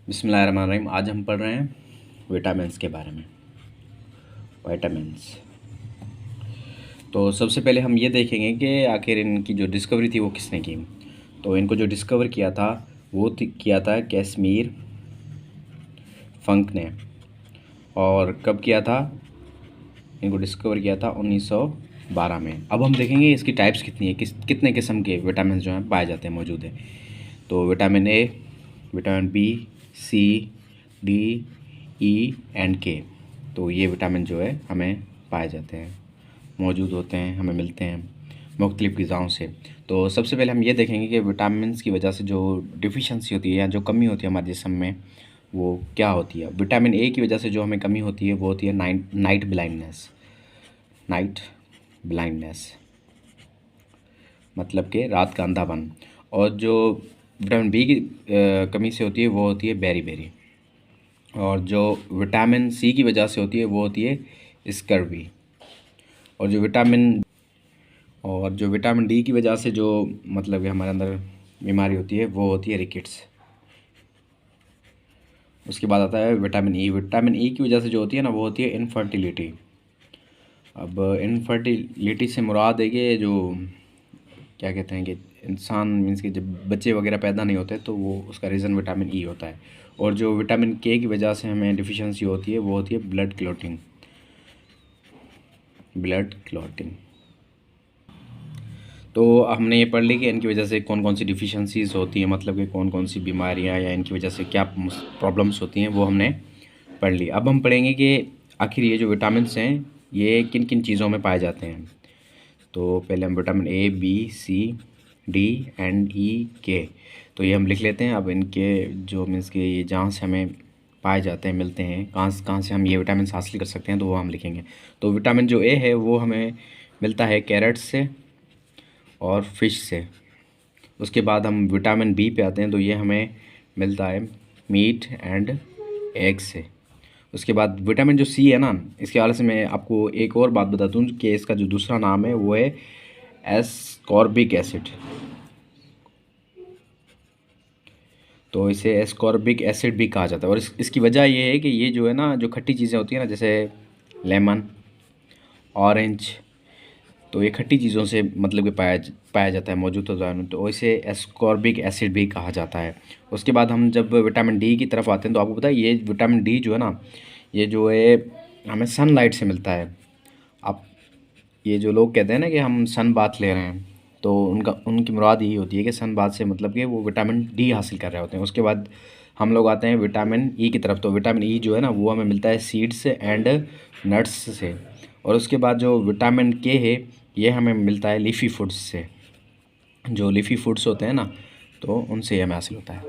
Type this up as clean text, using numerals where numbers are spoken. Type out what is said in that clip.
बिस्मिल्लाहिर्रहमानिर्रहीम। आज हम पढ़ रहे हैं विटामिन्स के बारे में। विटामिन्स तो सबसे पहले हम ये देखेंगे कि आखिर इनकी जो डिस्कवरी थी वो किसने की। तो इनको जो डिस्कवर किया था वो किया था कैसमीर फंक ने। और कब किया था? इनको डिस्कवर किया था 1912 में। अब हम देखेंगे इसकी टाइप्स कितनी है, कितने किस्म के विटामिन जो हैं पाए जाते हैं, मौजूद है। तो vitamin A, vitamin B, C, D, E and K. तो ये विटामिन जो है हमें पाए जाते हैं, मौजूद होते हैं, हमें मिलते हैं मुख्तलिफ़ ग़िज़ाओं से। तो सबसे पहले हम ये देखेंगे कि विटामिन्स की वजह से जो डिफ़िशेंसी होती है या जो कमी होती है हमारे जिस्म में वो क्या होती है। विटामिन ए की वजह से जो हमें कमी होती है वो होती है नाइट ब्लाइंडनेस, मतलब कि रात का अंधापन। और जो विटामिन बी की कमी से होती है वो होती है बेरी। और जो विटामिन सी की वजह से होती है वो होती है स्कर्वी। और जो विटामिन डी की वजह से जो मतलब कि हमारे अंदर बीमारी होती है वो होती है रिकेट्स। उसके बाद आता है विटामिन ई। विटामिन ई की वजह से जो होती है ना वो होती है इनफर्टिलिटी। अब इनफर्टिलिटी से मुराद है कि जो क्या कहते हैं कि इंसान मीन्स कि जब बच्चे वगैरह पैदा नहीं होते तो वो उसका रीज़न विटामिन ई होता है। और जो विटामिन के की वजह से हमें डिफिशिएंसी होती है वो होती है ब्लड क्लॉटिंग। तो हमने ये पढ़ ली कि इनकी वजह से कौन कौन सी डिफिशिएंसीज़ होती हैं, मतलब कि कौन कौन सी बीमारियां या इनकी वजह से क्या प्रॉब्लम्स होती हैं वो हमने पढ़ ली। अब हम पढ़ेंगे कि आखिर ये जो विटामिन्स हैं ये किन किन चीज़ों में पाए जाते हैं। तो पहले हम vitamin A, B, C, D and E, K, तो ये हम लिख लेते हैं। अब इनके जो मीन्स कि ये जहाँ से हमें पाए जाते हैं, मिलते हैं, कहाँ से हम ये विटामिन हासिल कर सकते हैं, तो वो हम लिखेंगे। तो विटामिन जो ए है वो हमें मिलता है कैरेट्स से और फिश से। उसके बाद हम विटामिन बी पे आते हैं, तो ये हमें मिलता है मीट एंड एग से। उसके बाद विटामिन जो सी है ना, इसके हवाले से मैं आपको एक और बात बता दूँ कि इसका जो दूसरा नाम है वो है एस्कॉर्बिक एसिड। तो इसे एस्कॉर्बिक एसिड भी कहा जाता है। और इसकी वजह ये है कि ये जो है ना, जो खट्टी चीज़ें होती हैं ना, जैसे लेमन, ऑरेंज, तो ये खट्टी चीज़ों से मतलब कि पाया जाता है, मौजूद होता है, तो इसे एस्कॉर्बिक एसिड भी कहा जाता है। उसके बाद हम जब विटामिन डी की तरफ आते हैं तो आपको पता है ये विटामिन डी जो है ना, ये जो है हमें सनलाइट से मिलता है। अब ये जो लोग कहते हैं ना कि हम सन बाथ ले रहे हैं, तो उनकी मुराद यही होती है कि सन बाथ से मतलब कि वो विटामिन डी हासिल कर रहे होते हैं। उसके बाद हम लोग आते हैं विटामिन ई की तरफ। तो विटामिन ई जो है ना वो हमें मिलता है सीड्स एंड नट्स से। और उसके बाद जो विटामिन के है ये हमें मिलता है लीफ़ी फूड्स से। जो लीफ़ी फूड्स होते हैं ना, तो उनसे ये हमें हासिल होता है।